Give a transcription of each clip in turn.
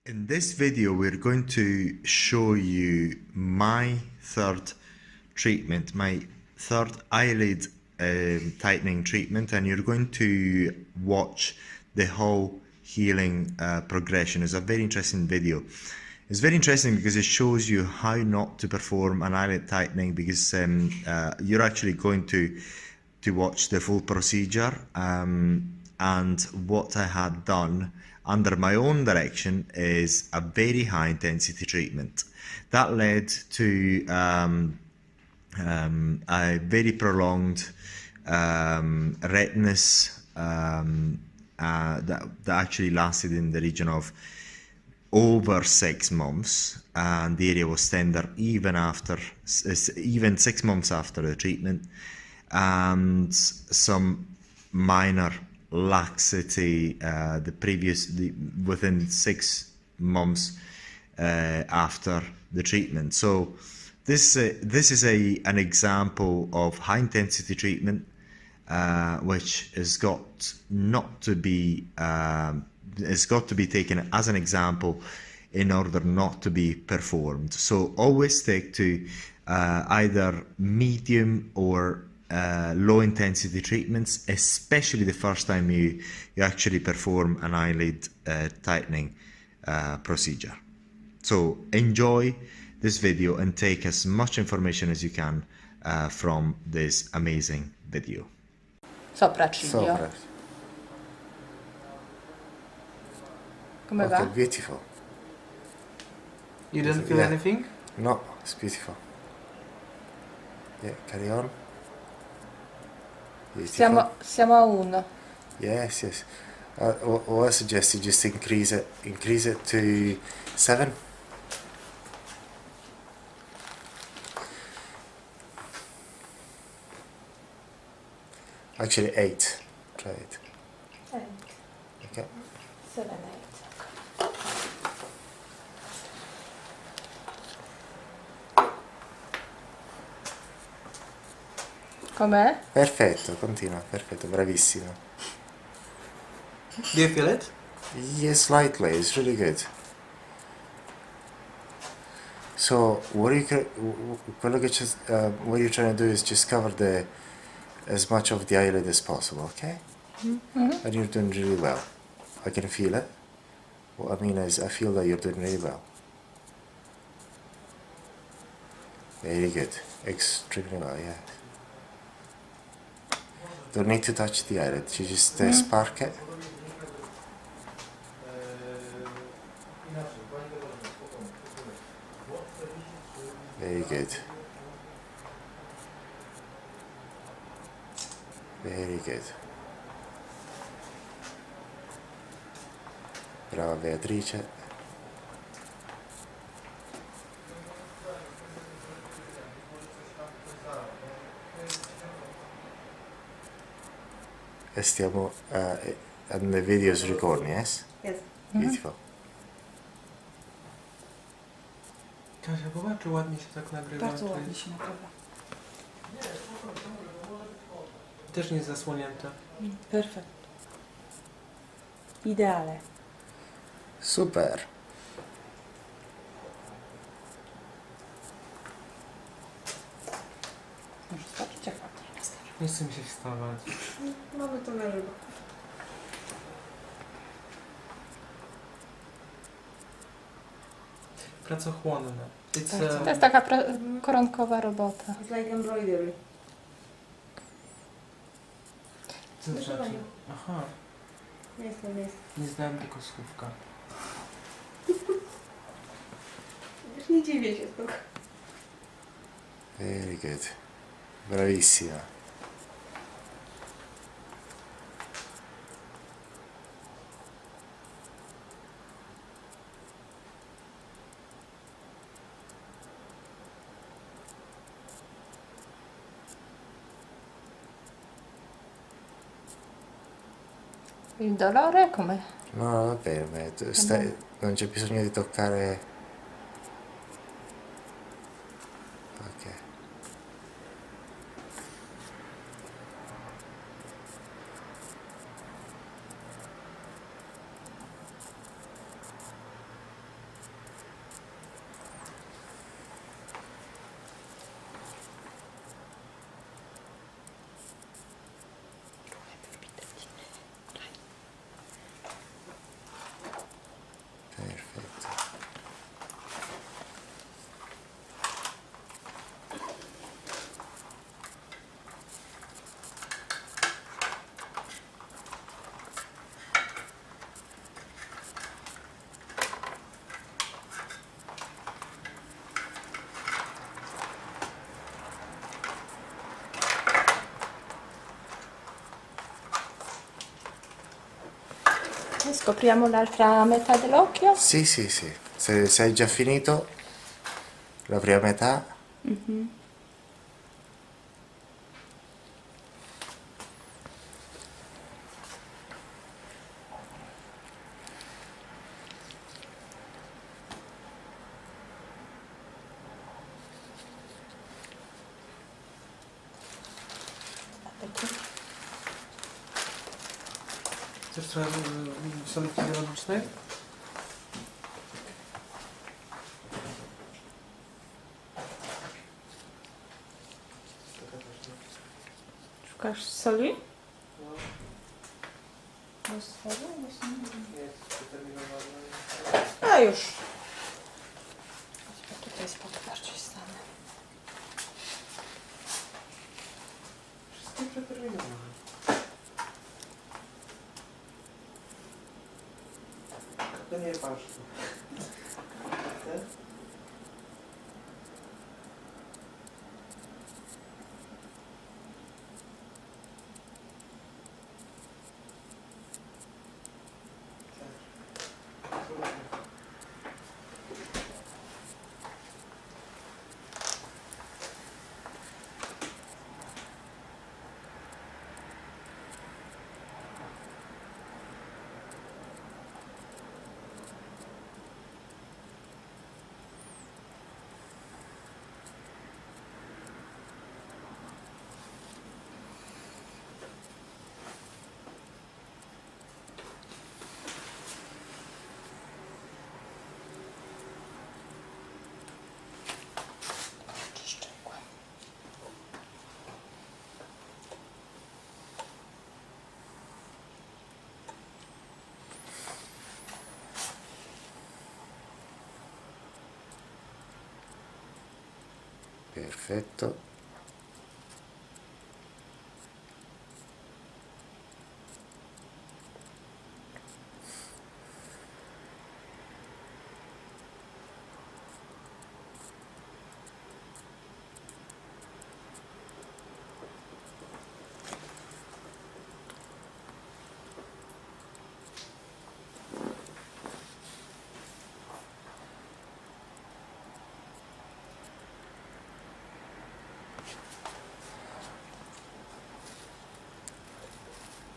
In this video, we're going to show you my third treatment, my third eyelid tightening treatment, and you're going to watch the whole healing progression. It's a very interesting video. It's very interesting because it shows you how not to perform an eyelid tightening, because you're actually going to watch the full procedure and what I had done under my own direction is a very high intensity treatment that led to a very prolonged redness that actually lasted in the region of over 6 months, and the area was tender even 6 months after the treatment, and some minor laxity within 6 months after the treatment. So this is an example of high intensity treatment which has got to be taken as an example in order not to be performed. So always stick to either medium or low intensity treatments, especially the first time you actually perform an eyelid tightening procedure. So enjoy this video and take as much information as you can from this amazing video. Sopracciglio. Come Okay, va? beautiful. You don't feel Yeah. anything? No, it's beautiful. Yeah, carry on. Beautiful. Siamo a 1. Yes, yes. What I suggest you just increase it to 7. Actually 8. Try it. 8. Okay. 7, 8. Com'è? Perfetto, continua, perfetto, bravissimo. Do you feel it? Yes, slightly, it's really good. So what you're trying to do is just cover as much of the eyelid as possible, okay? And you're doing really well. I can feel it. What I mean is, I feel that you're doing really well. Very good. Extremely well, yeah. Don't need to touch the eyelid. You just spark it. Very good. Very good. Brava Beatrice. E stiamo and the video is recording, yes? Yes. Beautiful. Kasia, popatrz, czy ładnie się tak nagrywa. Bardzo czy- ładnie się nagrywa. Też nie jest zasłonięte. Perfekt. Ideale. Super. Może zobaczyć, jak ładnie jest. Nie chcę mi się wstawać. Mamy to na żywo. Pracochłonne. To jest taka koronkowa robota. It's like embroidery. Co to znaczy? Aha, Nice, nice. nie znałem tego słówka. Już nie dziwię się spoko. Very good. Bravissima. Il dolore come? No, va bene, non c'è bisogno di toccare. Ok. Scopriamo l'altra metà dell'occhio. Sì, sì, sì. Se hai già finito la prima metà, Chcesz trochę solidki zieloncznej? Szukasz soli? A już. Tutaj jest bardziej stanę. Wszystkie przeterminowane. To nie patrz. perfetto.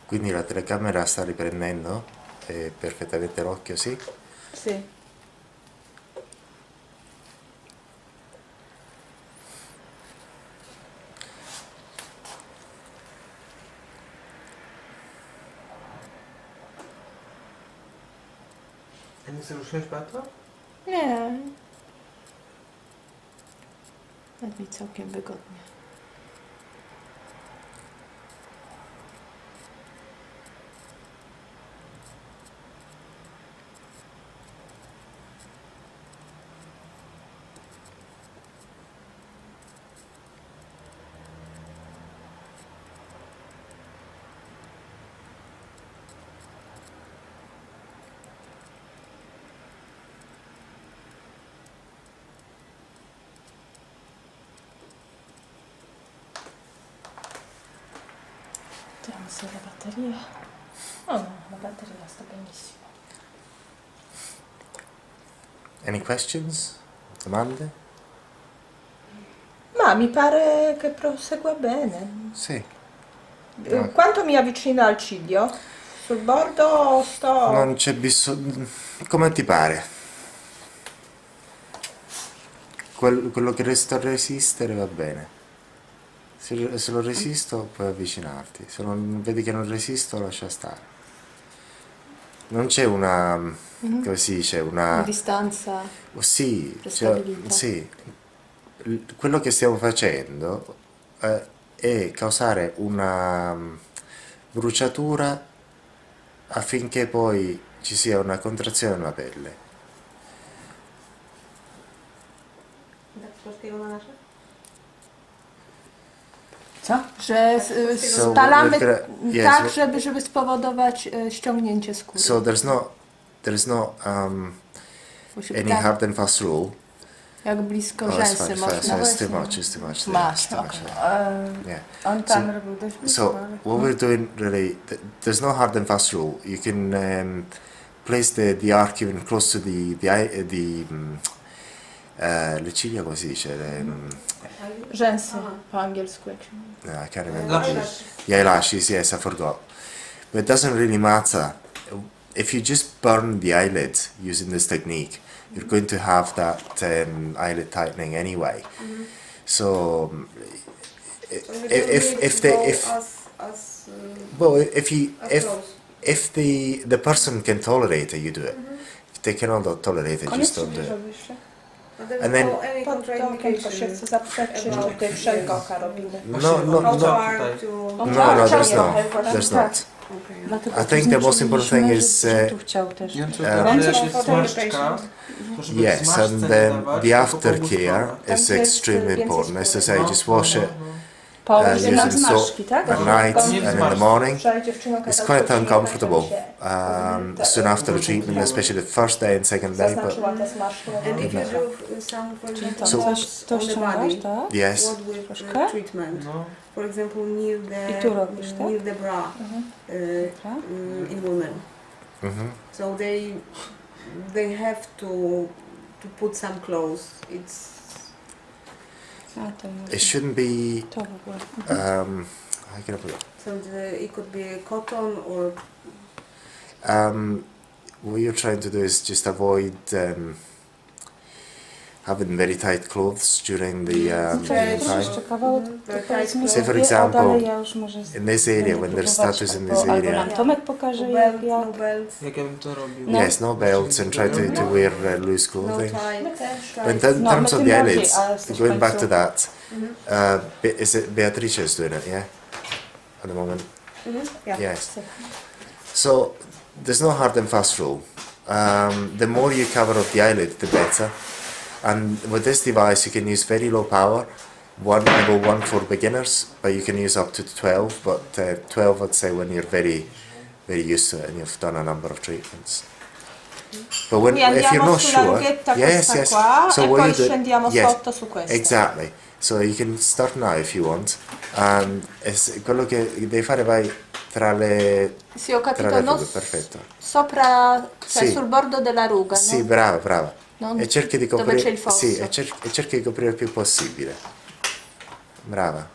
Quindi la telecamera sta riprendendo perfettamente l'occhio, sì? Sì. A nie chcesz usiąść bardzo? Nie. Jest mi całkiem wygodnie. Vediamo se la batteria. Oh no, la batteria sta benissimo. Any questions? Domande? Ma mi pare che prosegua bene. Sì. Quanto mi avvicino al ciglio? Sul bordo o sto... Non c'è bisogno... Come ti pare? Quello che resta a resistere va bene. Se lo resisto puoi avvicinarti. Se non vedi che non resisto lascia stare. Non c'è una... come si dice? Una... distanza. Sì, Prestabilita. sì. Quello che stiamo facendo è causare una bruciatura affinché poi ci sia una contrazione della pelle. Tak z polskiego na nasze? Co? Że So spalamy we're gonna- yes, tak, we- żeby spowodować ściągnięcie skóry. So there's no Musi any tak, hard and fast rule. jak blisko Oh, it's rzęsy fine, it's można. fine, it's too much, it's too much. Masz, it's too much. Yeah. On tam robił dość blisko, So ale... what we're doing really, there's no hard and fast rule. You can place the arc even close to le ciglia, come si dice? Rzęsy po angielsku, jak się mówi. No, I can't remember. Lashes. Yeah, eyelashes, yes, I forgot. But it doesn't really matter. If you just burn the eyelid using this technique, you're going to have that eyelid tightening anyway. So if the person can tolerate it, you do it. If they cannot tolerate it, just don't do it. And then Pod okiem to się chce zapytać, czy tutaj wszelka oka robimy. no, there's not. There's not. I think the most important thing is Tu chciał też. Nie wiem, czy to jak jest zmarszczka, to żeby yes, zmarszczce and nie then dawać, the tylko aftercare powłóczone. is extremely important. As I say, just wash it Położyć na using zmarszczki, soap tak? at night and in the morning. Wczoraj dziewczyna It's quite uncomfortable soon after the treatment, especially the first day and second day. But Zaznaczyła te zmarszczki. And if you do some, for example, So- drops To on the ściągasz, body, tak? yes, what with Troszkę? treatment? No. For example, near I tu robisz, tak? near the bra Dobra. in women. So they have to put some clothes. A, to it może. shouldn't be. To w ogóle. How can I put it? So it could be cotton or What you're trying to do is just avoid having very tight clothes during the Czekaj, time. jeszcze kawałek, to powiedzmy Say for sobie, example, a dalej ja już może In this area, when there's tattoos in this albo area, nam Tomek pokaże, belt, jak no belts, Jak ja bym to robił? No. yes, no belts, and try to wear loose no clothing. tie. But in No, terms my of tym the bardziej, eyelids, ale jesteś going back to końcu- that, is it Beatrice's doing it, yeah? At the moment? Yeah. Yes. So, there's no hard and fast rule. The more you cover up the eyelid, the better. And with this device, you can use very low power, level 1 for beginners, but you can use up to 12, but 12 I'd say when you're very, very used to it and you've done a number of treatments. But when, if you're not sure, yes, yes. So what you do, yes, exactly. So you can start now if you want. And quello che devi fare vai tra le Sì, ho capito, tra le non rughe, perfetto. sopra, cioè Sì. sul bordo della ruga, Sì, no? brava, brava. Non E cerchi di dove coprire, c'è il fosso. sì, e cerchi di coprire il più possibile. Brava.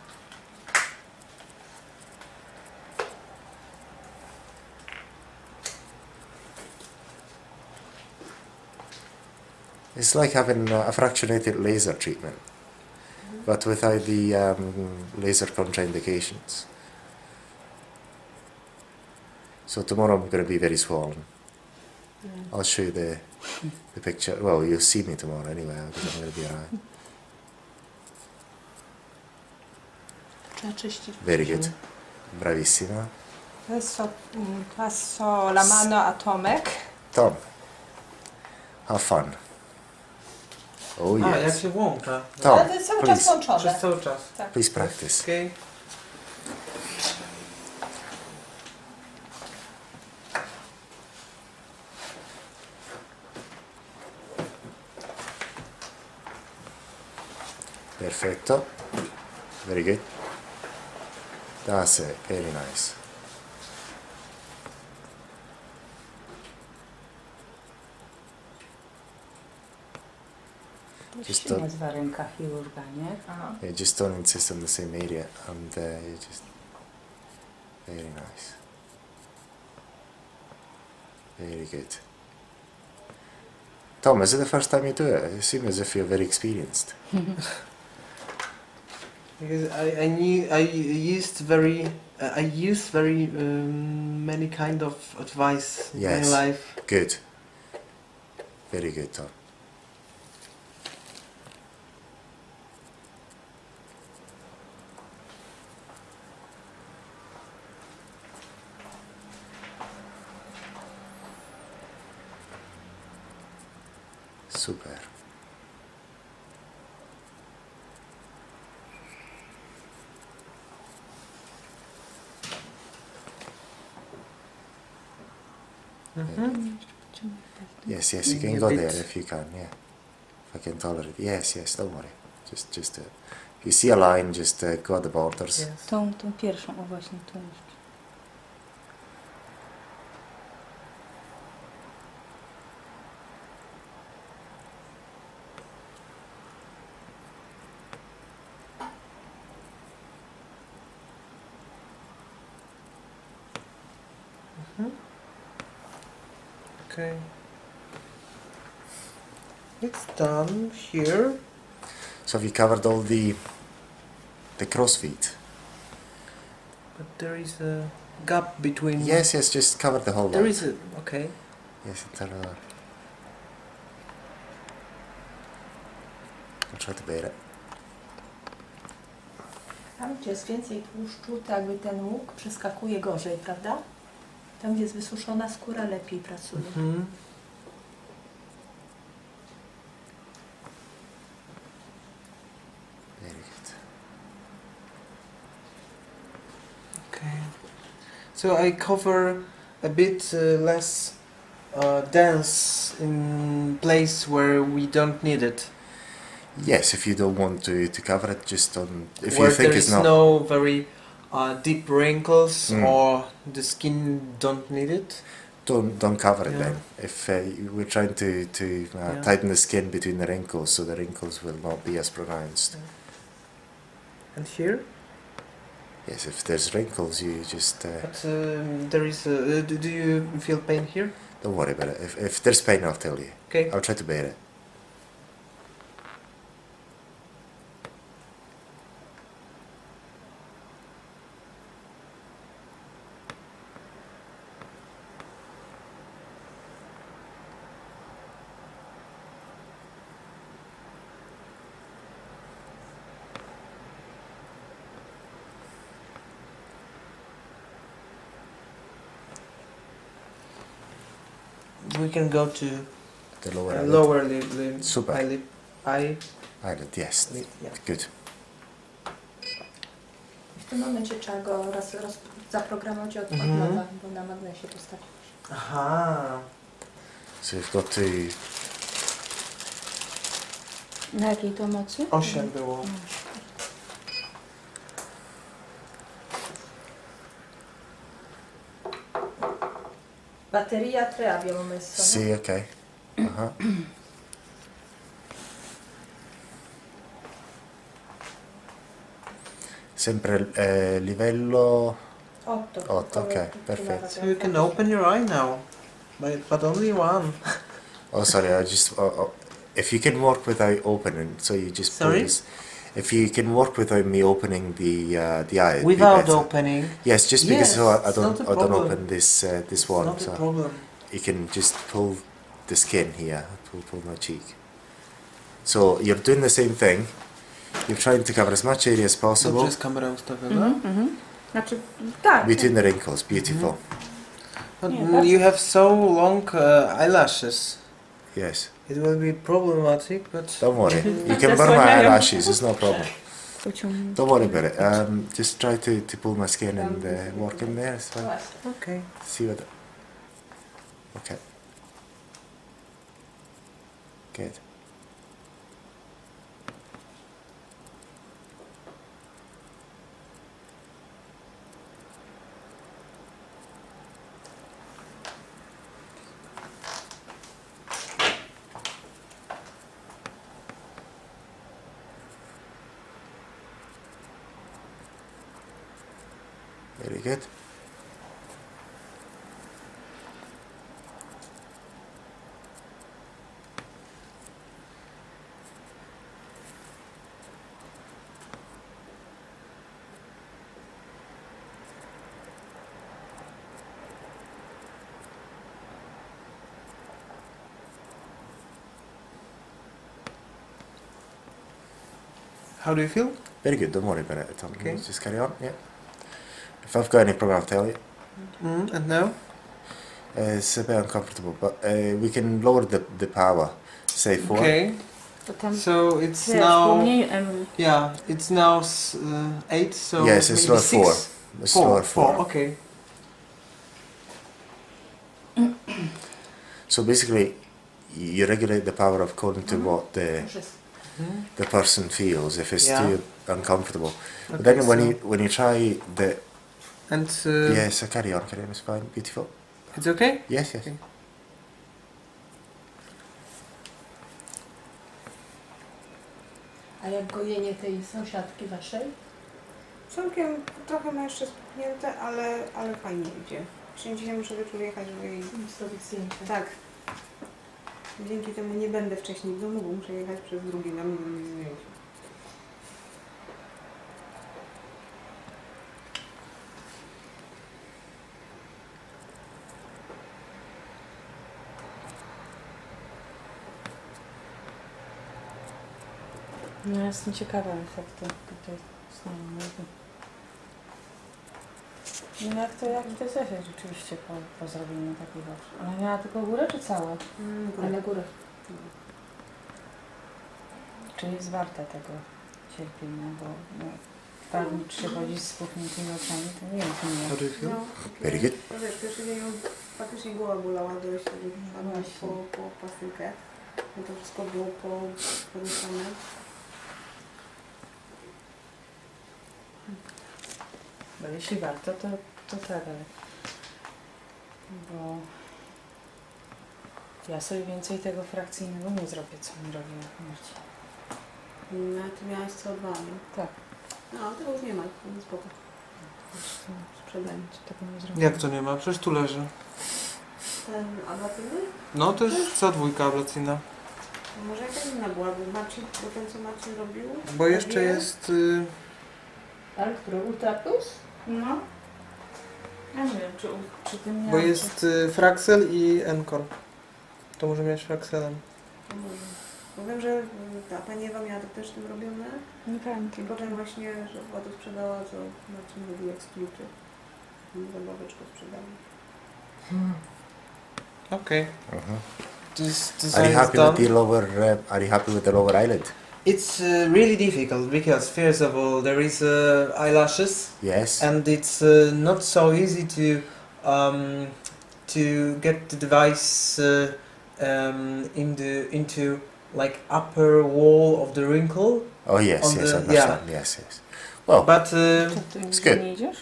It's like having a fractionated laser treatment, but without the laser contraindications. So tomorrow I'm going to be very swollen. I'll show you the picture. Well, you'll see me tomorrow anyway, because I'm going to be around. Trzeba czyścić. Very good. Bravissima. Passo la mano a Tomek. Tom, have fun. Oh A, jak yes. się włącza. Tom, Ale to jest cały czas please, włączone. Przez cały czas. please practice. Okej. Perfetto. Very good. That's it. Very nice. To Just się don't- nazywa ręka chirurga, nie? Yeah, just don't insist on the same area, and you just very nice. Very good. Tom, is it the first time you do it? You seem as if you're very experienced. Because I used very many kind of advice in Yes. my life. Good. Very good, Tom. Super. Yes, yes, you can go there if you can, yeah. If I can tolerate. Yes, yes, don't worry. Just do it. If you see a line, just go at the borders. Yes. Tą pierwszą, o właśnie, tu jeszcze. Okay. It's done here. So have you covered all the cross feet? But there is a gap between. Yes, just cover the whole There lot. is a. Okay. Yes, entire lot. I'll try to bear it. Tam, gdzie jest więcej tłuszczu, to jakby ten łuk przeskakuje gorzej, prawda? Tam, gdzie jest wysuszona skóra, lepiej pracuje. Hmm. Very good. Okay. So I cover a bit less dense in place where we don't need it. Yes, if you don't want to cover it, just on. If where you think there it's is not. no very deep wrinkles Mm. or the skin don't need it. Don't cover it Yeah. then. If we're trying to Yeah. tighten the skin between the wrinkles, so the wrinkles will not be as pronounced. And here, Yes, if there's wrinkles, you just but there is. Do you feel pain here? don't worry about it. If there's pain, I'll tell you. Okay. I'll try to bear it. We can go to The lower eyelid. lower lip, Super. eyelid, eye, Eyelid, yes. lid, yeah. Good. W tym momencie trzeba go zaprogramować od Mhm. nowa, bo na magnesie postawić. Aha. So you've got to. Na jakiej to mocy? 8 było. Bateria tre abbiamo messo, no? See, okay. Uh-huh. Sempre livello 8. 8, ok, perfetto. So you can open your eye now, but only one. Oh, sorry, I just. If you can work without opening, so you just pull Sorry? this. If you can work without me opening the eye, it'd be Without better. opening. Yes, just because Yes, so I it's not don't a I don't problem. open this this It's one, not a so problem. you can just pull the skin here, pull my cheek. So you're doing the same thing. You're trying to cover as much area as possible Dobrze jest kamera ustawiona. Znaczy, tak. between the wrinkles. Beautiful. But Yeah, that's- you have so long eyelashes. Yes. It will be problematic, but Don't worry. You can That's burn my what I am. eyelashes. It's no problem. Pociągnę. Don't worry about it. Just try to pull my skin and work in there. It's fine. okay. See what. Okay. Good. Very good. How do you feel? Very good. Don't worry about it, Tom. Okay. Just carry on. Yeah. If I've got any problem, I'll tell you. And now? It's a bit uncomfortable, but we can lower the power. Say 4. Okay. To tam So it's wiesz, now. pomniej, Yeah, it's now 8. So Yes, it's maybe lower 4. 6. It's 4. lower 4. 4. Okay. So basically, you regulate the power according to what the person feels. If it's Yeah. too uncomfortable, but Okay, then when you try the And yes, carry on, it's fine, beautiful. it's okay. Yes, yes. Okay. A jak gojenie tej sąsiadki waszej? Całkiem trochę ma jeszcze spuchnięte, ale fajnie idzie. dzisiaj muszę wieczór jechać, żeby jej... Zrobić zdjęcie. Tak. Dzięki temu nie będę wcześniej w domu, bo muszę jechać przez drugi dom i zrobić zdjęcie. No ja jestem ciekawa efektu tutaj znowu. No jak to jest efekt rzeczywiście po zrobieniu takiego. Ona miała tylko górę czy całe? Ale górę. Czy jest warte tego cierpienia, bo no, prawnik przychodzi z spuchniętymi oczami, to nie jest miłe. How do you feel? No, Very good. to wiesz, pierwszy dzień ją faktycznie głowa bolała dość, żeby wpadać po pastylkę. No to wszystko było poruszane. Bo jeśli warto, to tak, ale... Bo... Ja sobie więcej tego frakcyjnego nie zrobię, co mi robi na śmierci. No, ty miałaś CO2, nie? Tak. No, tego już nie ma, to jest spoko. Sprzedaj. Tego nie zrobię. Jak to nie ma? Przecież tu leży. Ten ablacyjny? No to jest CO2 ablacyjna. Może jakaś inna była, bo Marcin, bo ten co Marcin robił? Bo jeszcze Wie? jest... Ale który? Ultra Plus? No. Ja nie wiem, czy ty miałeś... Bo jest Fraxel i Encor. To może mieć Fraxelem. To może. Bo wiem, że ta pani Ewa miała to też tym robione. Nie pamiętam. I potem właśnie, że była to sprzedała, to Marcin robił ekskluty. Zabaweczkę sprzedała. Okay. This design Are you is happy with done. the lower? Are you happy with the lower eyelid? It's really difficult because first of all there is eyelashes Yes. and it's not so easy to get the device into like upper wall of the wrinkle. Oh yes, on yes, the- I understand. Yes, yes. Well, But Ty It's good. nie idziesz?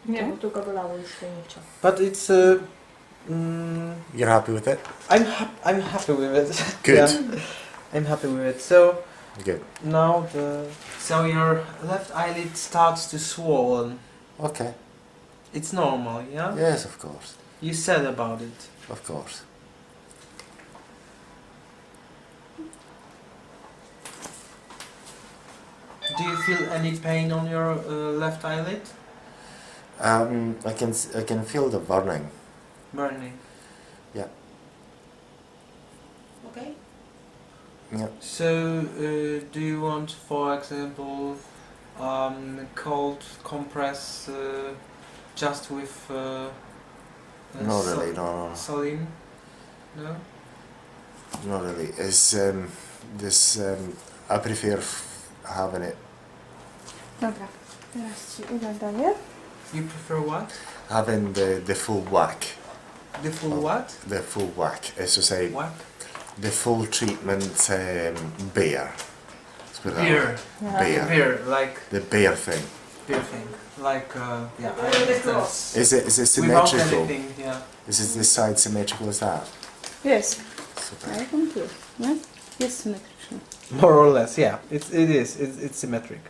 Nie, bo tylko bolało już się nie chciał. but it's you're happy with it? I'm happy with it. Good. Yeah, I'm happy with it. So Good. now so your left eyelid starts to swollen. Okay. It's normal, yeah? Yes, of course. You said about it. Of course. Do you feel any pain on your left eyelid? I can feel the burning. Burning. Okej? Yeah. So, do you want, for example, cold compress just with Not really. No, no, saline? No? not really. It's this. I prefer having it. Dobra, teraz ci udaję. You prefer what? Having the full whack. The full Oh. what? The full whack. As to say, Whack? the full treatment beer. Let's put it that Beer. way. Beer. Beer, like The beer thing. beer thing. Like, yeah, I The understand. cross. Is it Without symmetrical? anything, yeah. Is this side symmetrical as that? Jest. Super. Ale on tu jest, nie? Jest symetryczny. More or less, yeah. It's symmetric.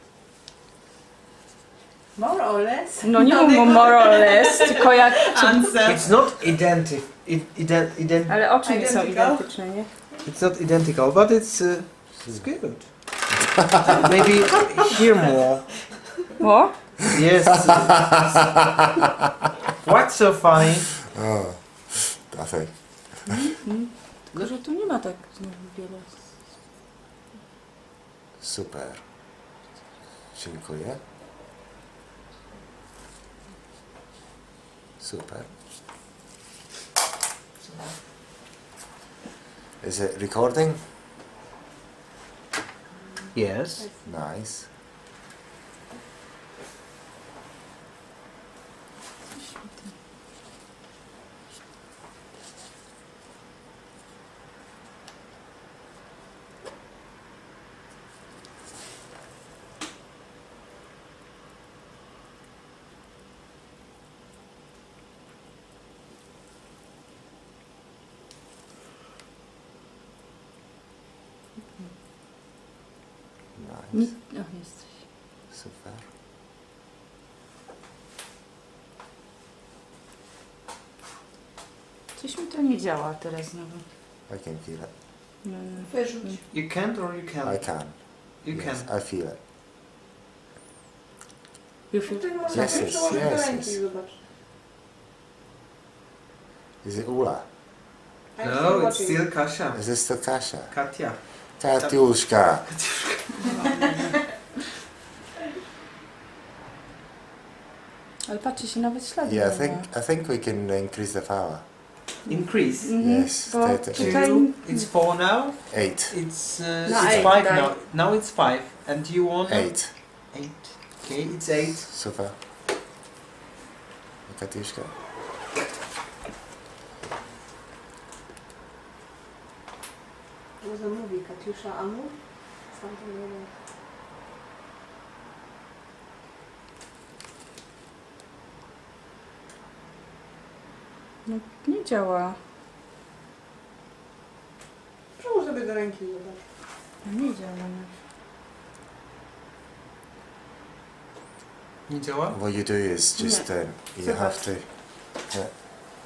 More or less? No nie mów more or less, tylko jak... Answer. It's not identical. Ale oczy nie są Identical? identyczne, nie? It's not identical, but it's good. Maybe here more. O? Yes. What's so funny? Oh, nothing. Tylko, że tu nie ma tak znowu wiele. Super. Dziękuję. Super. Is it recording? Yes. Nice. Nie, Nice. o, jesteś. Super. Gdzieś mi to nie działa teraz znowu. I can feel it. Wyrzuć. You can't or you I can? can. You Yes, can. I feel it. You feel? Ty możesz Yes, yes, przełożyć do yes, ręki yes. i zobacz. Is it Ula? I'm No, still it's watching. still Kasia. Is this still Kasia? Katia. Katiuszka. Ale patrzcie się nawet ślady. Yeah, nie ma. I think we can increase the power. Increase. Yes, Bo to tutaj... It's 4 now. 8. It's No, it's 5 eight, nine. now. Now it's 5. And you want 8. 8. Okay, it's 8. Super. Katiuszka. Może mówi Katiusza Amur? Sam to nie wiem. No, nie działa. Przełóż sobie do ręki i zobacz. No, nie działa. No. Nie działa? What you do is just you Super. have to.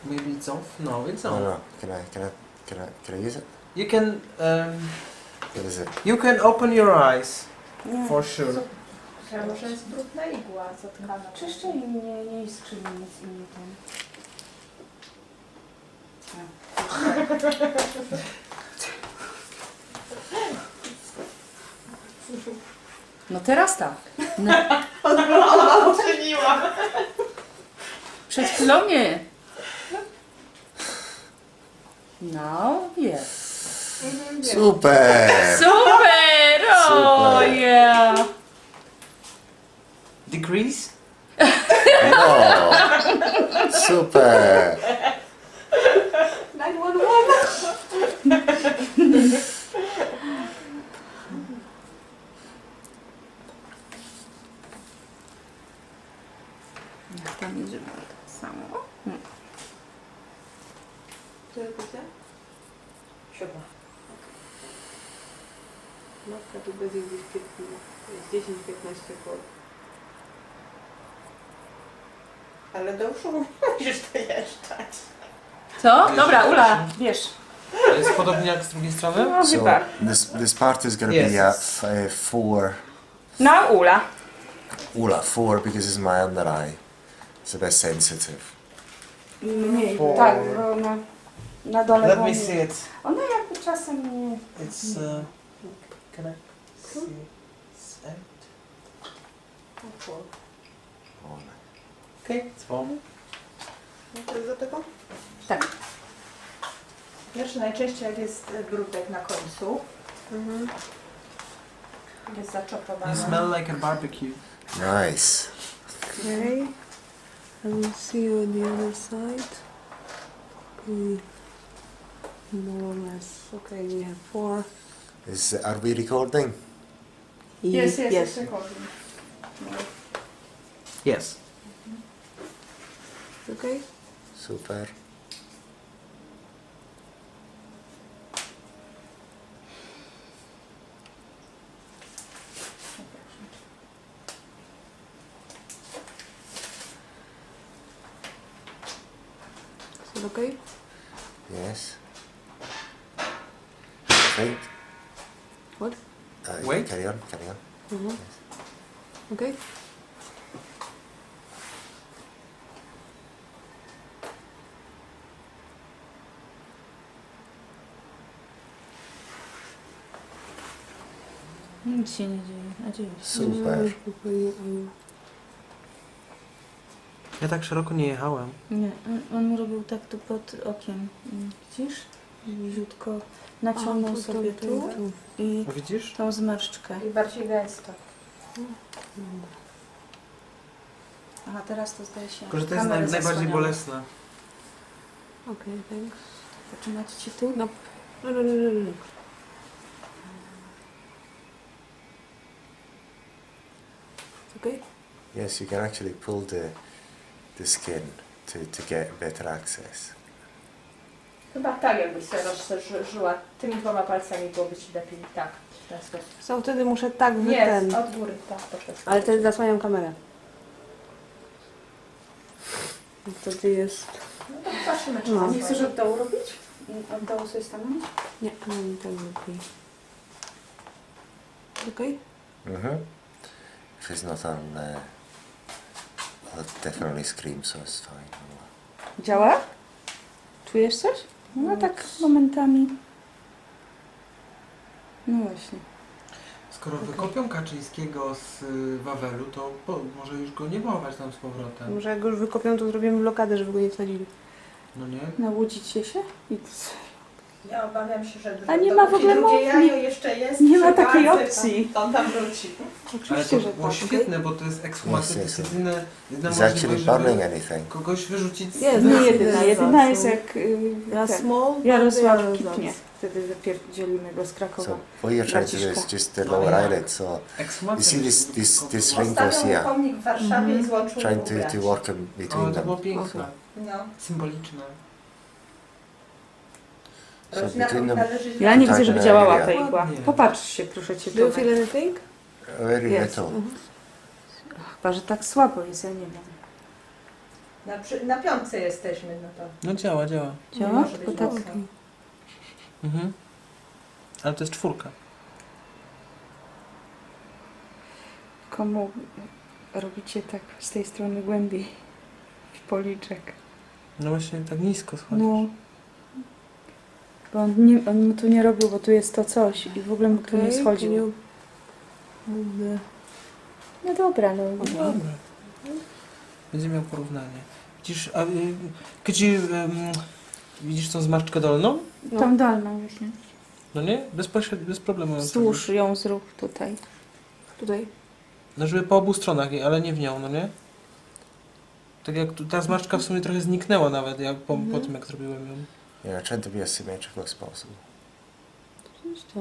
Maybe it's off. No, it's No, on. no. Can I use it? You can What is it? you can open your eyes Nie. for sure. Ja może jest brudna igła zatkana. Czyszczę i nie iskrzy mi nic i nie ten. No teraz tak. No. Uczyniłam! Przed chwilą nie. No, jest. Super! Super! Oh Super. yeah! Decrease? No! Super! 911! Jak tam idziemy tak samo. Które picie? 7. Matka tu będzie gdzieś piękna. Jest 10-15 kol. Ale do uszu musisz to jeżdżać. Co? Dobra, Ula, wiesz. Jest podobnie jak z drugiej strony? No So chyba. this part is going to Yes. be 4. No, Ula. Ula, 4 because it's my under eye. It's a bit sensitive. Mniej. Four. Tak, bo na dole Let było me mniej. see it. Ona jakby czasem nie... It's can I see? It's 8. Okay, it's 4. To jest do tego? Tak. Pierwszy najczęściej jak jest brudek na końcu, Mhm. jest You zaczopowana. smell like a barbecue. Nice. Okay. I will see you on the other side. More or less. Okay, we have 4. Are we recording? Jest, Yes. jest recording. Yes. Okay. Super. Is it okay? Yes. I think. What? Wait. Carry on, carry on. Mhm. Okay. Nic się nie dzieje. A dzieje się. Super. Ja tak szeroko nie jechałem. Nie, on robił tak tu pod okiem. Widzisz? Bliziutko naciągnął sobie tu i Widzisz? tą zmarszczkę. I bardziej gęsto. Aha, teraz to zdaje się. Tylko, że to jest kamerę najbardziej zasłaniamy. bolesne. Okay, thanks. Poczynać ci tu? No. No, no, no, no, no. Okay. Yes, you can actually pull the skin to get better access. Chyba tak, jakbyś sobie rozszerzyła tymi dwoma palcami, byłoby ci lepiej. Tak, w ten sposób. So wtedy muszę tak Jest, od góry, tak, proszę. Ale wtedy zasłaniam kamerę. I wtedy jest No to zobaczymy, czy No. to Nie chcesz od dołu robić? Od dołu sobie stanąć? Nie, mam tak lepiej. Okej? If it's not on, I'll definitely scream, so it's fine. Działa? Czujesz coś? No tak momentami. No właśnie. Skoro wykopią Kaczyńskiego z Wawelu, to może już go nie wołać tam z powrotem. Może jak go już wykopią, to zrobimy blokadę, żeby go nie wsadzili. No nie? Nałudzicie się? I Ja obawiam się, że A nie ma w ogóle drugie jajo nie- jeszcze jest. nie ma przy takiej walce, opcji. To on tam wróci. Ale oczywiście, to że było tak. świetne, bo to jest ekshumacja, to jest Yes, yes. jedyna Is actually możliwość, burning żeby anything? kogoś wyrzucić z... Jest, Nie no, jedyna. jest Jedyna za- jest są- jak Small, Jarosław Jarosław. kipnie. Wtedy zapierdzielimy go z Krakowa. So what you're trying to do is Braciszku. just the lower eyelid. So you Ekshumacja. see this ring goes Postawią here, pomnik w Warszawie i złączył trying ubrać. to work in O, between to było them. piękne. No. Symboliczne. So Rozmiarów between them, należy Ja nie widzę, Tak, żeby nie, działała nie. ta igła. Ładnie. Popatrz się, proszę cię. Do you Tomek. feel anything? very Yes. little. Chyba, że tak słabo jest, ja nie wiem. na piątce jesteśmy, no to No działa, działa. Działa? może Tylko być tak. mocno. Mhm. Ale to jest 4. Komu robicie tak z tej strony głębiej w policzek? No właśnie tak nisko schodzi. No. Bo on mu tu nie robił, bo tu jest to coś i w ogóle mu tu nie Okay, schodził. can you move the- No dobra, no. Dobra. Będzie miał porównanie. Widzisz, widzisz tą zmarszczkę dolną? No. Tą dolną właśnie. No nie? Bez problemu. ją Wzdłuż zrobisz. ją zrób tutaj. Tutaj. No żeby po obu stronach, ale nie w nią, no nie? Tak jak ta zmarszczka w sumie trochę zniknęła nawet po tym jak zrobiłem ją. Yeah, trying to be as symmetrical as possible. Coś to.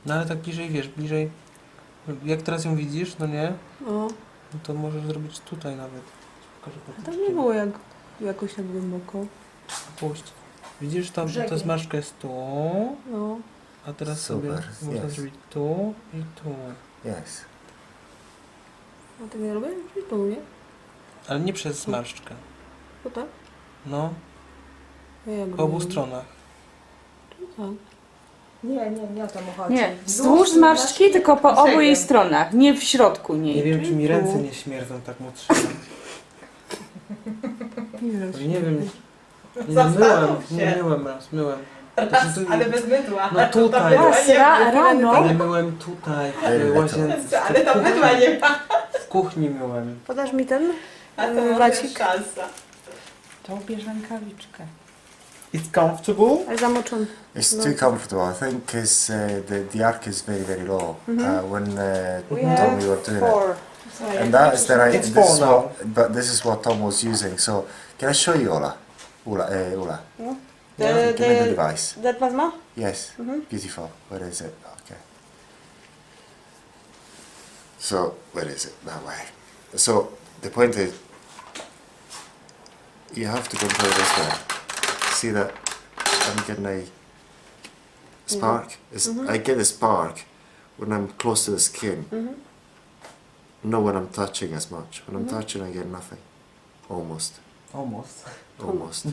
No ale tak bliżej, wiesz, bliżej. Jak teraz ją widzisz, no nie? O, No to możesz zrobić tutaj nawet. Pokażę po tam nie było jakoś tak głęboko. Puść. Widzisz, tam ta Brzegi. zmarszczka jest tu, No. a teraz Super, sobie można yes. zrobić tu i tu. Yes. A tak nie robię? To nie? Ale nie przez zmarszczkę. To tak? No, A jak po obu robię? stronach. To tak. Nie o to mu chodzi. Nie, wzdłuż zmarszczki, tylko po obu jej stronach, nie w środku niej. Nie wiem, czy mi tu. ręce nie śmierdzą tak mu trzymam. Nie wiem. Nie wiem. Nie Zastanów myłem, się. myłem. Znaczy, tu- Ale bez mydła. No tutaj. Raz, rano. Ale myłem tutaj, w łazience. Ale to mydła nie ma. W kuchni myłem. Podasz mi ten? A to może Wacik? jest szansa. To bierz rękawiczkę. It's comfortable? Ale zamoczony. It's No. too comfortable. I think is the arc is very very low. When We Tom have we were doing it. 4. And that is then It's this four is now. but this is what Tom was using. So can I show you Ola? Ula. No. Give me the The device. that plasma? Yes. Beautiful. Where is it? Okay. So where is it? That way. So the point is, you have to control this way. See that? I'm getting a spark. I get a spark when I'm close to the skin. Not when I'm touching as much. When I'm touching, I get nothing. Almost. Almost. Almost.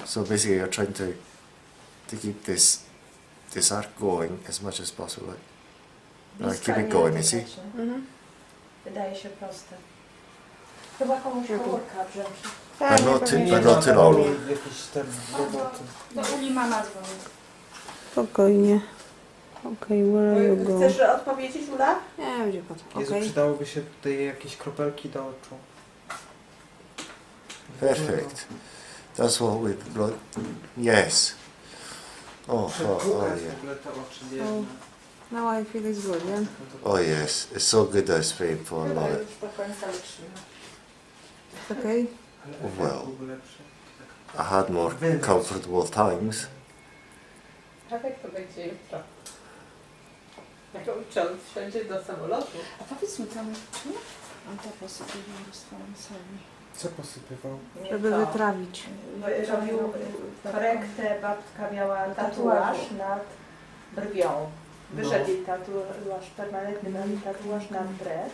So basically, you're trying to keep this arc going as much as possible. Keep it going, you see? Wydaje się proste. Chyba komuś komórka brzęczy. But not too, pewnie but not too long. Jakieś te roboty. Do Uli mama dzwoni. Spokojnie. Okej, where are you go? Chcesz odpowiedzieć, Ula? Nie, będzie po co. Jezu, Okej. przydałoby się tutaj jakieś kropelki do oczu. Perfect. That's what we've got. Yes. Oh, W yeah. ogóle te oczy biedne. Now I feel it's good, yeah? Oh, yes. It's so good that it's painful. I love it. Już do końca wytrzyma. It's okay. Ale Well. efekt byłby lepszy. I had more comfortable times. Radek to będzie jutro. Jak on wsiądzie do samolotu. A powiedz mi tam, czy on to posypuje sami? Co posypywał? Żeby wytrawić. Robił korektę, babka miała tatuaż nad brwią. Wyszedł jej tatuaż, permanentny tatuaż nad brew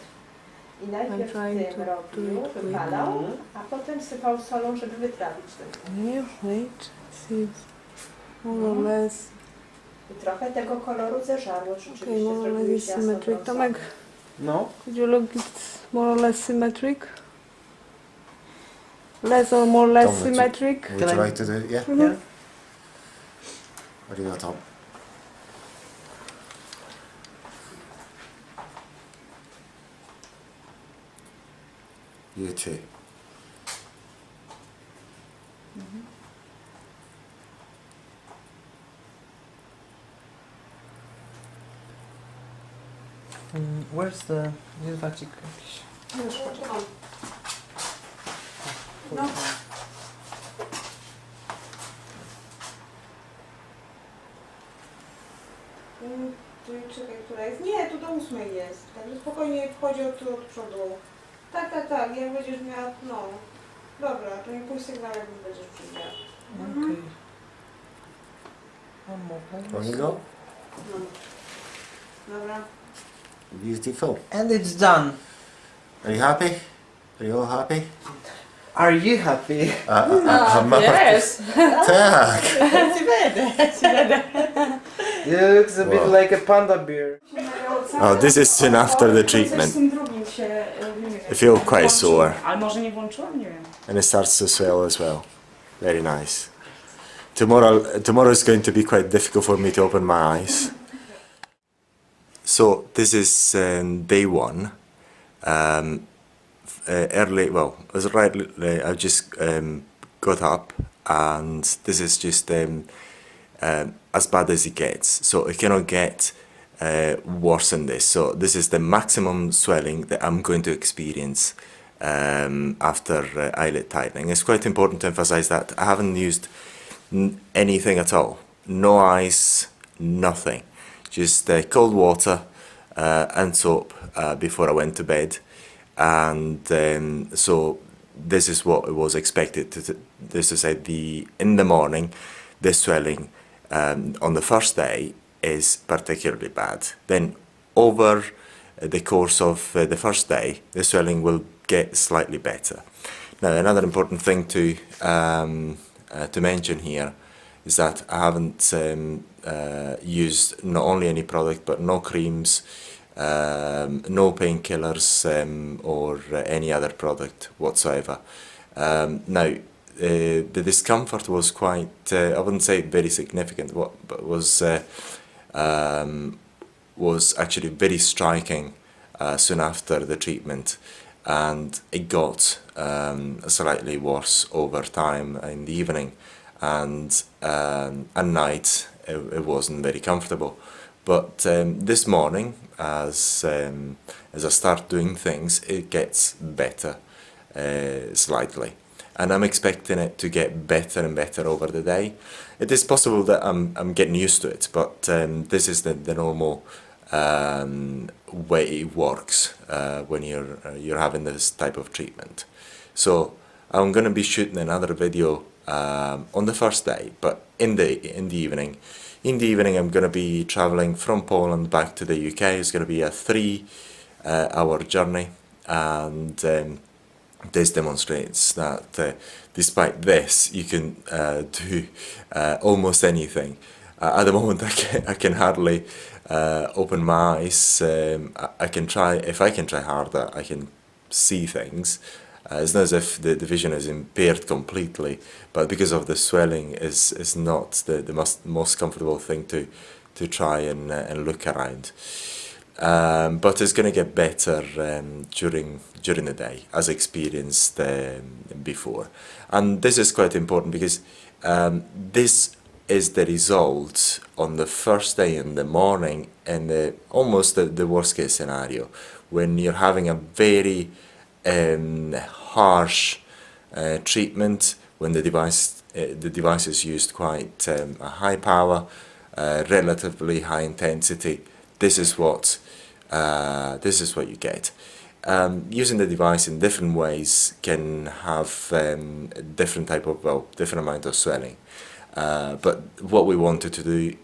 I najpierw trying tym to robił, do it wypalał, a potem sypał solą, żeby wytrawić ten. Yeah, wait. See, more or less. I trochę tego koloru zeżarło rzeczywiście. Okay, more or less zrobiłeś is jasno symmetric. brązowy. Tomek, No. could you look? It's more or less symmetric. Less or more or less Tomek, symmetric. Would Can you I- like to do it? Yeah? Yeah. What do you got, Tom? You too. Where's the wacik jakiś? No. Czekaj, która jest? Nie, tu do 8 jest. Także spokojnie wchodzi od przodu. Tak, jak będziesz miała, no. Dobra, to mi pójść sygnał, jak już będziesz przyjechał. Okay. One more place. On you go. No. Dobra. Beautiful. And it's done. Are you happy? Are you all happy? Are you happy? Yes! Tak. It looks a bit Wow. like a panda bear. Oh, this is soon after the Coś treatment. z tym drugim się... I feel quite sore. Ale może nie włączyłam? Nie wiem. And it starts to swell as well. Very nice. Tomorrow is going to be quite difficult for me to open my eyes. So this is day one. Early, well, it was right. I just got up, and this is just as bad as it gets. So it cannot get worse than this. So this is the maximum swelling that I'm going to experience after eyelid tightening. It's quite important to emphasize that I haven't used anything at all. No ice, nothing. Just cold water and soap before I went to bed. And so this is what was expected. This is in the morning, the swelling on the first day is particularly bad. Then over the course of the first day, the swelling will get slightly better. Now, another important thing to mention here is that I haven't used not only any product but no creams, no painkillers or any other product whatsoever. Now, the discomfort was quite, I wouldn't say very significant, but was actually very striking soon after the treatment, and it got slightly worse over time in the evening, and at night it wasn't very comfortable. But this morning, as I start doing things, it gets better slightly, and I'm expecting it to get better and better over the day. It is possible that I'm getting used to it, but this is the normal way it works when you're having this type of treatment. So I'm going to be shooting another video on the first day, but in the evening. In the evening, I'm going to be traveling from Poland back to the UK. It's going to be a 3-hour journey, and this demonstrates that despite this, you can do almost anything. At the moment, I can hardly open my eyes. I can try. If I can try harder, I can see things. It's not as if the vision is impaired completely, but because of the swelling, is not the most comfortable thing to try and look around. But it's going to get better during the day, as experienced before. And this is quite important because this is the result on the first day in the morning, and almost the worst case scenario, when you're having a very harsh treatment, when the device is used quite a high power, relatively high intensity. This is what you get. Using the device in different ways can have different amount of swelling. But what we wanted to do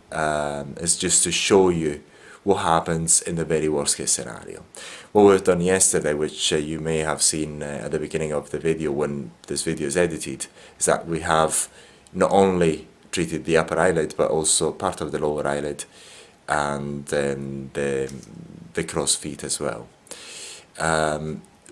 is just to show you what happens in the very worst case scenario. What we've done yesterday, which you may have seen at the beginning of the video when this video is edited, is that we have not only treated the upper eyelid but also part of the lower eyelid and the crow's feet as well.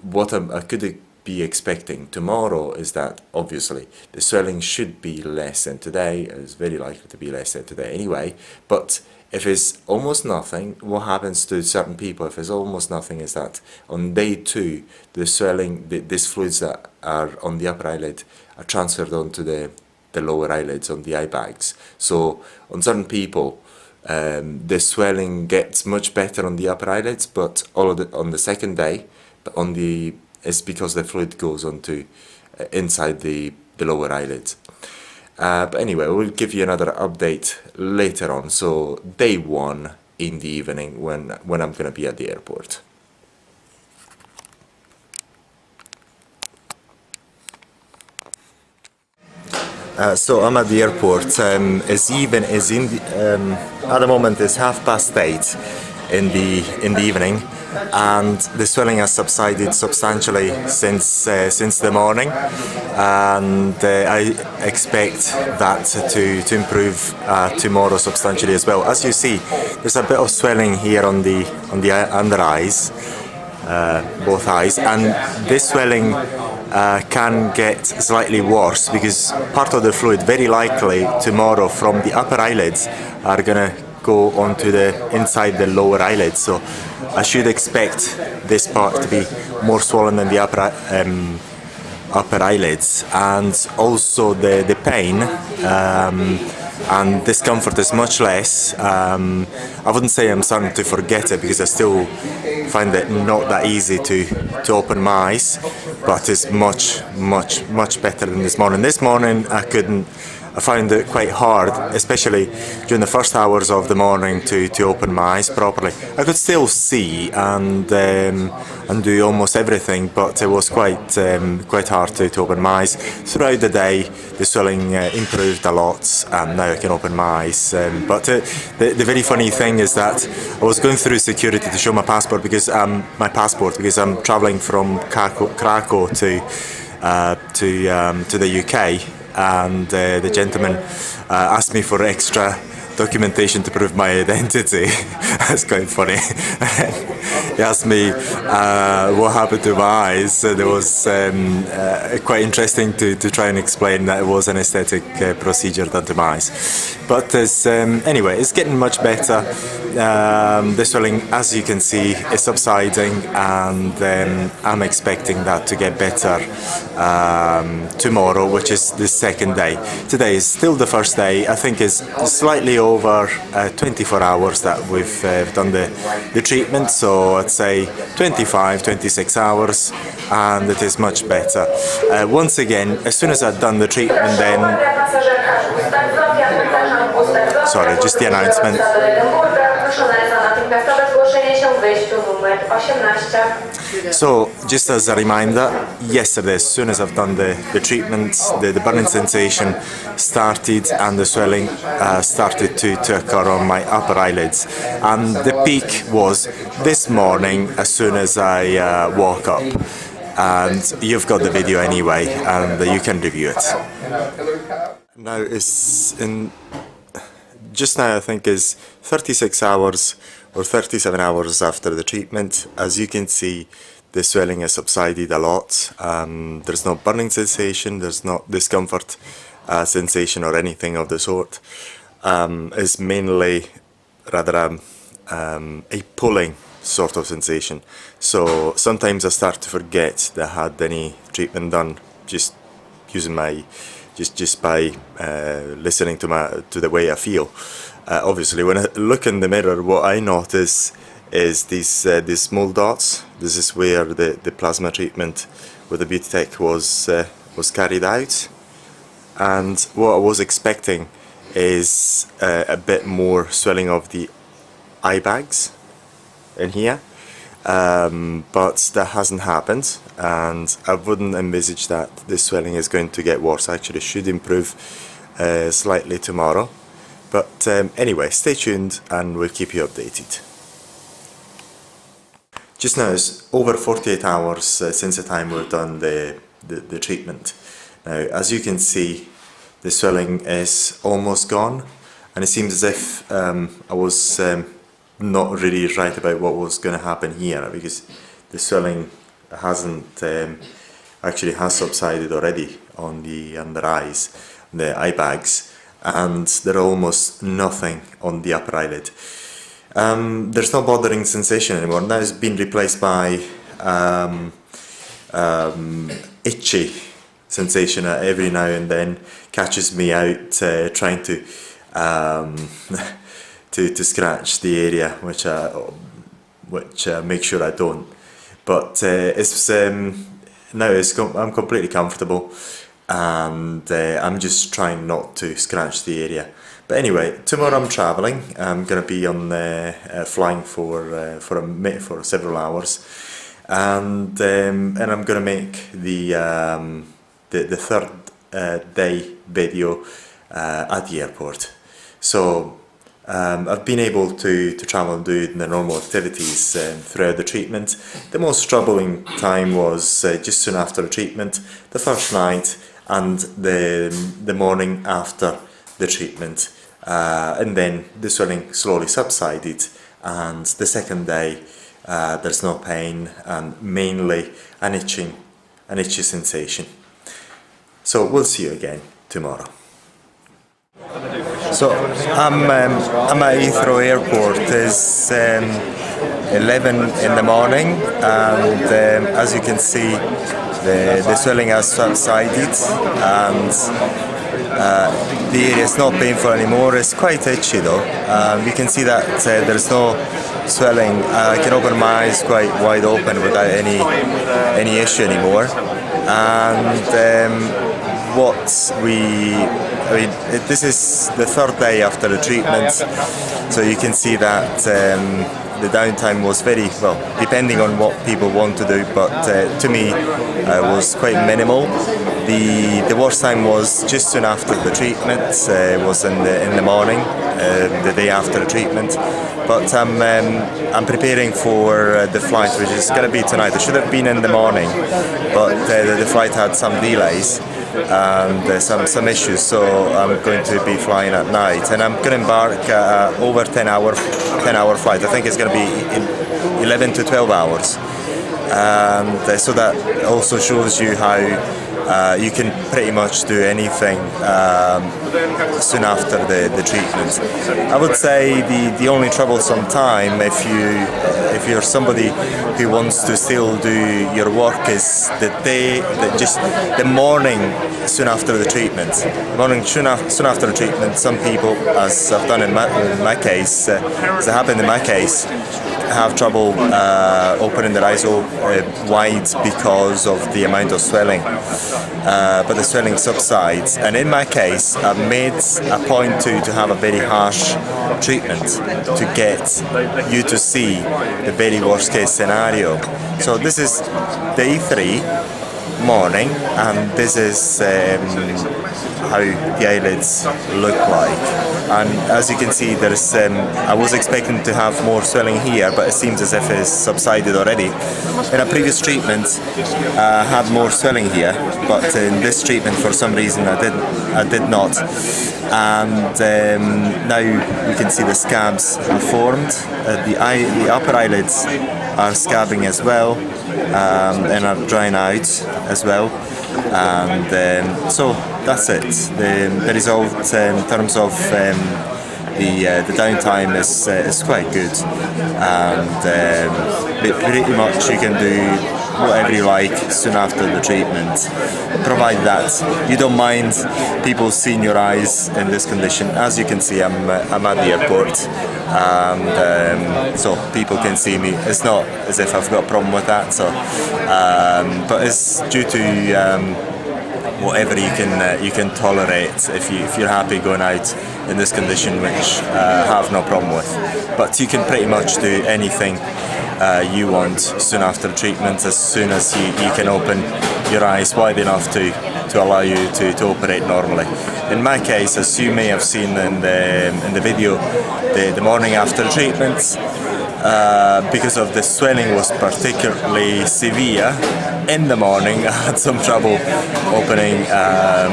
What I could be expecting tomorrow is that obviously the swelling should be less than today. It's very likely to be less than today anyway, but if it's almost nothing, what happens to certain people if it's almost nothing is that on day 2 the swelling, these fluids that are on the upper eyelid are transferred onto the lower eyelids on the eye bags. So on certain people the swelling gets much better on the upper eyelids, but on the second day, but it's because the fluid goes onto inside the lower eyelids. But anyway, we'll give you another update later on. So day 1 in the evening when I'm going to be at the airport. So I'm at the airport. At the moment it's 8:30 in the evening, and the swelling has subsided substantially since the morning, and I expect that to improve tomorrow substantially as well. As you see, there's a bit of swelling here on the under eyes, both eyes, and this swelling can get slightly worse because part of the fluid very likely tomorrow from the upper eyelids are gonna go onto the inside the lower eyelids. So I should expect this part to be more swollen than the upper eyelids, and also the pain and discomfort is much less. I wouldn't say I'm starting to forget it because I still find it not that easy to open my eyes, but it's much better than this morning. This morning I found it quite hard, especially during the first hours of the morning to open my eyes properly. I could still see and do almost everything, but it was quite hard to open my eyes. Throughout the day the swelling improved a lot, and now I can open my eyes. But the very funny thing is that I was going through security to show my passport because I'm travelling from Krakow to the UK, and the gentleman asked me for extra documentation to prove my identity. That's quite funny. He asked me what happened to my eyes, and it was quite interesting to try and explain that it was an aesthetic procedure done to my eyes. But anyway, it's getting much better. The swelling, as you can see, is subsiding, and I'm expecting that to get better tomorrow, which is the second day. Today is still the first day. I think it's slightly over 24 hours that we've done the treatment, so I'd say 25-26 hours, and it is much better. Once again, as soon as I'd done the treatment, then sorry, just the announcement. So, just as a reminder, yesterday, as soon as I've done the treatment, the burning sensation started and the swelling started to occur on my upper eyelids. And the peak was this morning as soon as I woke up. And you've got the video anyway, and you can review it. Now just now I think is 36 hours or 37 hours after the treatment. As you can see, the swelling has subsided a lot. There's no burning sensation, there's no discomfort sensation or anything of the sort. It's mainly rather a pulling sort of sensation. So sometimes I start to forget that I had any treatment done just using just by listening to the way I feel. Obviously, when I look in the mirror, what I notice is these small dots. This is where the plasma treatment with the Beautytech was carried out, and what I was expecting is a bit more swelling of the eye bags in here, but that hasn't happened, and I wouldn't envisage that this swelling is going to get worse. Actually, it should improve slightly tomorrow. But anyway, stay tuned and we'll keep you updated. just now it's over 48 hours since the time we've done the treatment. Now, as you can see, the swelling is almost gone, and it seems as if I was not really right about what was going to happen here, because the swelling hasn't actually has subsided already on the under eyes, the eye bags, and there are almost nothing on the upper eyelid. There's no bothering sensation anymore. That has been replaced by itchy sensation every now and then, catches me out trying to to scratch the area, which make sure I don't. But it's now I'm completely comfortable, and I'm just trying not to scratch the area. But anyway, tomorrow I'm travelling. I'm going to be on flying for several hours, and I'm going to make the third day video at the airport. So I've been able to travel and do the normal activities throughout the treatment. The most troubling time was just soon after the treatment, the first night and the morning after the treatment. And then the swelling slowly subsided, and the second day there's no pain and mainly an itchy sensation. So we'll see you again tomorrow. So I'm at Heathrow Airport. It's 11 in the morning, and as you can see, the swelling has subsided, and the area is not painful anymore. It's quite itchy though. You can see that there's no swelling. I can open my eyes quite wide open without any issue anymore. And this is the third day after the treatment, so you can see that the downtime was very, well, depending on what people want to do, but to me was quite minimal. The worst time was just soon after the treatment, was in the morning, the day after the treatment. But I'm preparing for the flight, which is going to be tonight. It should have been in the morning, but the flight had some delays and some issues, so I'm going to be flying at night, and I'm going to embark over 10-hour flight. I think it's going to be 11 to 12 hours, and so that also shows you how you can pretty much do anything soon after the treatment. I would say the only troublesome time, if you're somebody who wants to still do your work, is the morning soon after the treatment. The morning soon after the treatment, some people, as I've done in my case, as it happened in my case, have trouble opening their eyes wide because of the amount of swelling. But the swelling subsides, and in my case I've made a point to have a very harsh treatment to get you to see the very worst case scenario. So this is day 3 morning, and this is how the eyelids look like. And as you can see, there's I was expecting to have more swelling here, but it seems as if it's subsided already. In a previous treatment I had more swelling here, but in this treatment for some reason I did not. And now you can see the scabs have formed. The upper eyelids are scabbing as well, and are drying out as well. And so that's it. The result in terms of the downtime is quite good, and pretty much you can do whatever you like soon after the treatment, provided that you don't mind people seeing your eyes in this condition. As you can see, I'm at the airport, and so people can see me. It's not as if I've got a problem with that, so but it's due to whatever you can tolerate if you're happy going out in this condition, which I have no problem with. But you can pretty much do anything you want soon after treatment, as soon as you can open your eyes wide enough to allow you to operate normally. In my case, as you may have seen in the video, the morning after treatment, because of the swelling was particularly severe in the morning. I had some trouble opening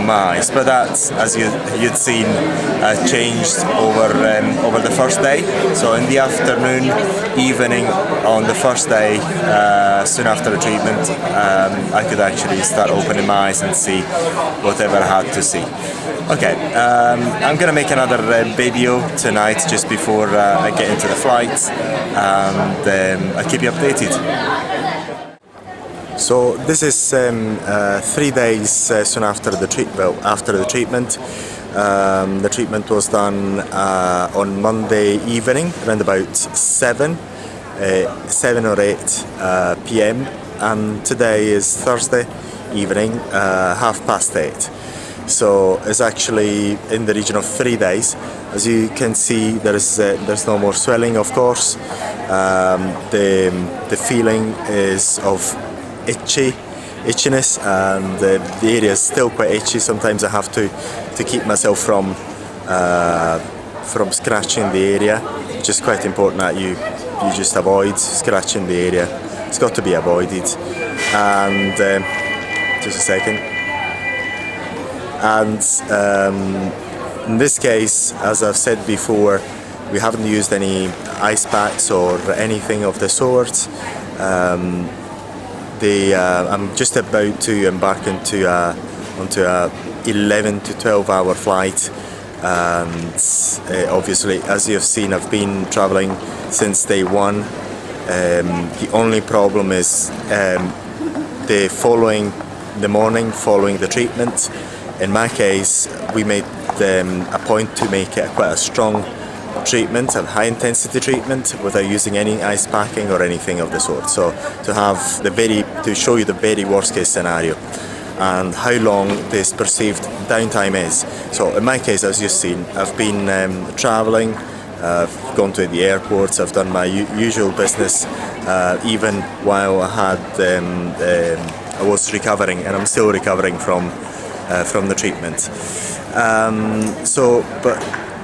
my eyes, but that's, as you'd seen, changed over the first day. So in the afternoon, evening on the first day, soon after the treatment, I could actually start opening my eyes and see whatever I had to see. Okay, I'm gonna make another video tonight just before I get into the flight, and I'll keep you updated. So this is 3 days soon after the treatment. The treatment was done on Monday evening, around about 7 or 8 p.m. and today is Thursday evening, 8:30. So it's actually in the region of 3 days. As you can see, there's no more swelling, of course. The feeling is of itchiness, and the area is still quite itchy. Sometimes I have to keep myself from scratching the area, which is quite important that you just avoid scratching the area. It's got to be avoided. And just a second. And in this case, as I've said before, we haven't used any ice packs or anything of the sort. I'm just about to embark onto a 11 to 12 hour flight, and obviously, as you've seen, I've been traveling since day one. The only problem is the morning following the treatment. In my case, we made a point to make it quite a strong treatment, a high intensity treatment, without using any ice packing or anything of the sort. So to show you the very worst case scenario and how long this perceived downtime is. So in my case, as you've seen, I've been traveling, I've gone to the airports, I've done my usual business, even while I was recovering, and I'm still recovering from the treatment. But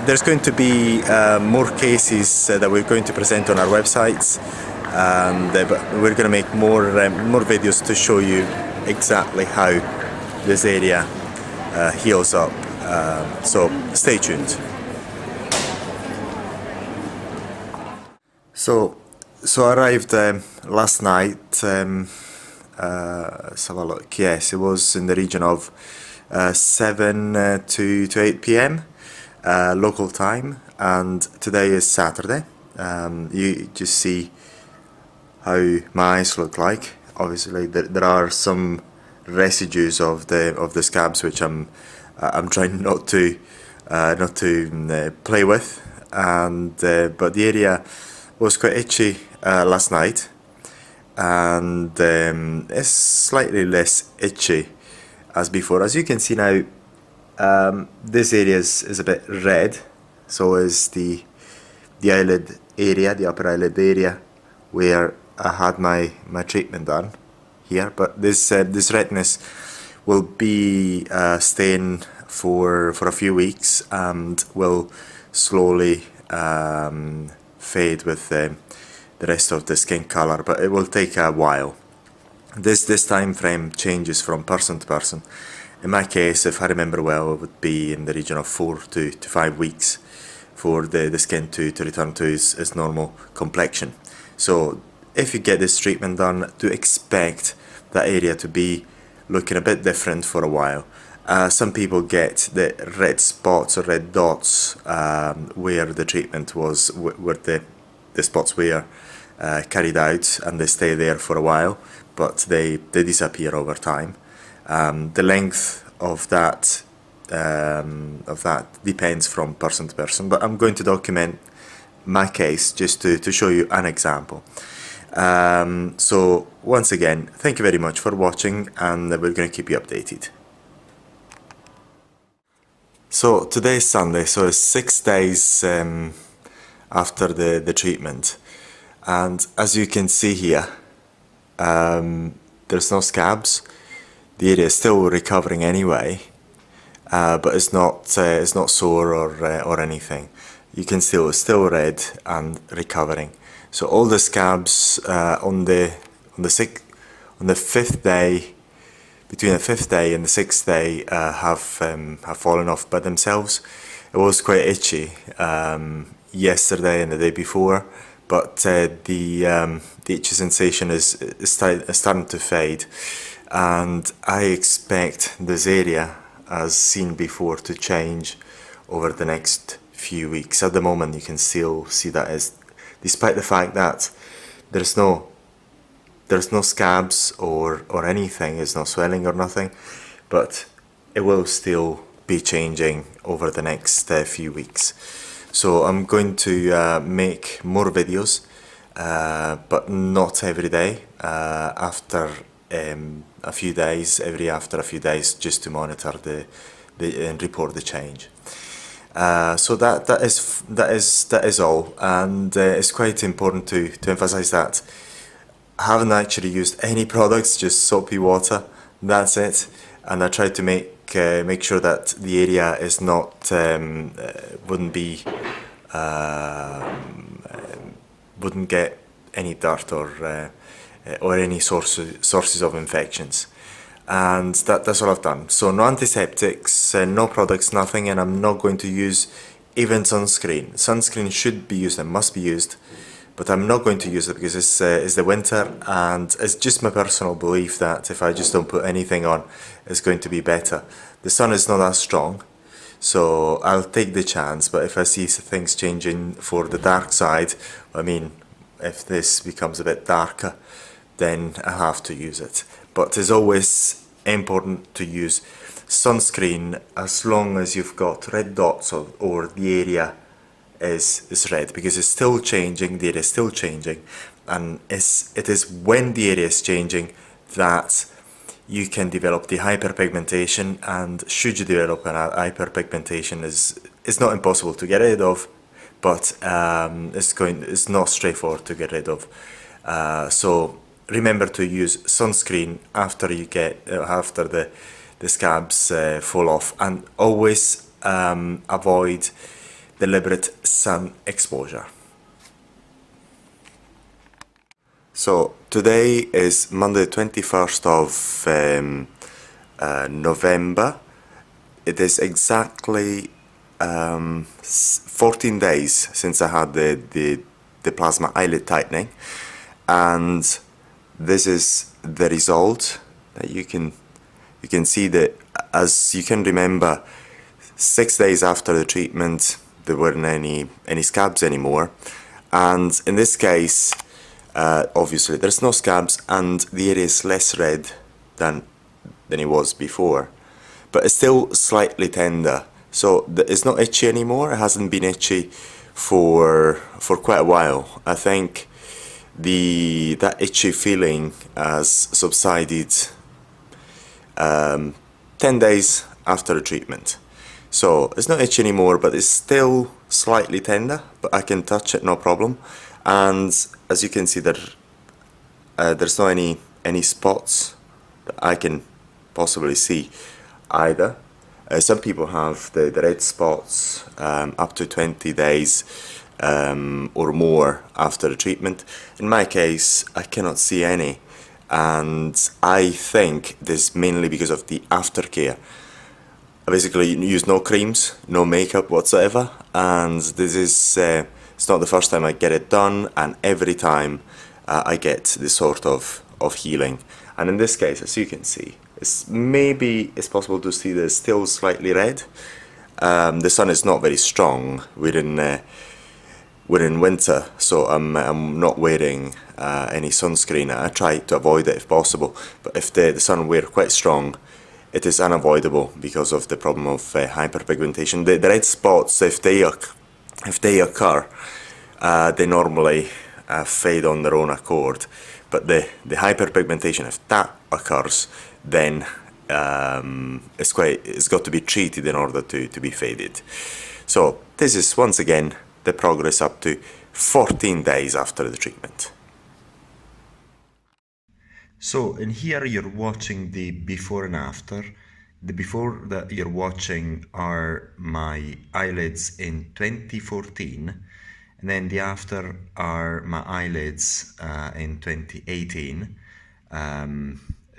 there's going to be more cases that we're going to present on our websites, and but we're going to make more videos to show you exactly how this area heals up. So stay tuned. So I arrived last night. Let's have a look. Yes, it was in the region of 7 to 8 p.m. Local time, and today is Saturday. You just see how my eyes look like. Obviously, there are some residues of the scabs which I'm trying not to play with, and but the area was quite itchy last night, and it's slightly less itchy as before. As you can see now, this area is a bit red, so is the eyelid area, the upper eyelid area where I had my treatment done here. But this redness will be staying for a few weeks and will slowly fade with the rest of the skin color, but it will take a while. This time frame changes from person to person. In my case, if I remember well, it would be in the region of 4 to 5 weeks for the skin to return to its normal complexion. So if you get this treatment done, do expect that area to be looking a bit different for a while. Some people get the red spots or red dots where the treatment was, where the spots were carried out, and they stay there for a while, but they disappear over time. The length of that depends from person to person, but I'm going to document my case just to show you an example. So once again, thank you very much for watching, and we're going to keep you updated. So today is Sunday, so it's 6 days after the treatment, and as you can see here, there's no scabs. The area is still recovering anyway, but it's not sore or anything. you can still red and recovering. So all the scabs on the fifth day, between the fifth day and the sixth day, have fallen off by themselves. It was quite itchy yesterday and the day before, but the itchy sensation is starting to fade, and I expect this area, as seen before, to change over the next few weeks. At the moment, you can still see that, as despite the fact that there's no scabs or anything, there's no swelling or nothing, but it will still be changing over the next few weeks. So I'm going to make more videos, but not every day, after a few days, after a few days, just to monitor and report the change. So that is all, and it's quite important to emphasize that I haven't actually used any products, just soapy water, that's it. And I try to make sure that the area is not wouldn't get any dirt or any sources of infections. And that's all I've done. So no antiseptics, no products, nothing, and I'm not going to use even sunscreen. Sunscreen should be used and must be used, but I'm not going to use it because it's the winter, and it's just my personal belief that if I just don't put anything on, it's going to be better. The sun is not that strong, so I'll take the chance, but if I see things changing for the dark side, I mean, if this becomes a bit darker, then I have to use it. But it's always important to use sunscreen as long as you've got red dots or the area is red, because it's still changing, the area is still changing, and it is when the area is changing that you can develop the hyperpigmentation. And should you develop an hyperpigmentation, it's not impossible to get rid of, but it's not straightforward to get rid of. So remember to use sunscreen after the scabs fall off, and always avoid deliberate sun exposure. So today is Monday 21st of November. It is exactly 14 days since I had the plasma eyelid tightening, and this is the result. That you can see that, as you can remember, 6 days after the treatment there weren't any scabs anymore, and in this case obviously there's no scabs and the area is less red than it was before, but it's still slightly tender, so it's not itchy anymore. It hasn't been itchy for quite a while. I think that itchy feeling has subsided 10 days after the treatment. So it's not itchy anymore, but it's still slightly tender, but I can touch it no problem. And as you can see, there's not any spots that I can possibly see either. Some people have the red spots up to 20 days or more after the treatment. In my case, I cannot see any, and I think this is mainly because of the aftercare. I basically use no creams, no makeup whatsoever, and this is it's not the first time I get it done, and every time I get this sort of healing. And in this case, as you can see, it's possible to see that it's still slightly red. The sun is not very strong. We're in winter, so I'm not wearing any sunscreen. I try to avoid it if possible, but if the sun were quite strong, it is unavoidable because of the problem of hyperpigmentation. The red spots, if they occur, they normally fade on their own accord. But the hyperpigmentation, if that occurs, then it's got to be treated in order to be faded. So this is once again the progress up to 14 days after the treatment. So in here you're watching the before and after, the before that you're watching are my eyelids in 2014, and then the after are my eyelids in 2018,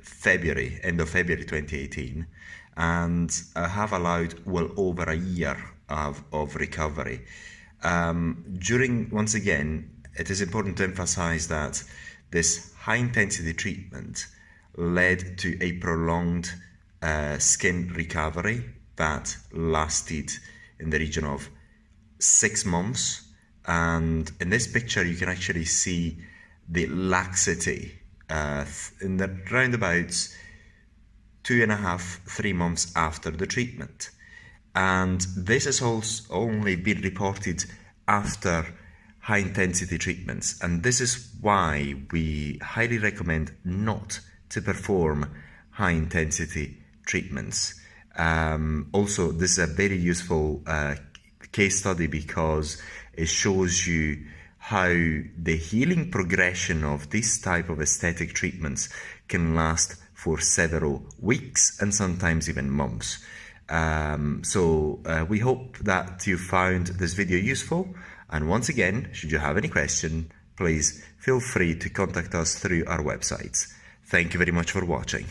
February, end of February 2018, and I have allowed well over a year of recovery. Once again, it is important to emphasize that this high intensity treatment led to a prolonged skin recovery that lasted in the region of 6 months. And in this picture, you can actually see the laxity in the roundabouts 2.5, 3 months after the treatment. And this has also only been reported after high intensity treatments. And this is why we highly recommend not to perform high intensity treatments. Also, this is a very useful case study because it shows you how the healing progression of this type of aesthetic treatments can last for several weeks and sometimes even months. We hope that you found this video useful, and once again, should you have any question, please feel free to contact us through our websites. Thank you very much for watching.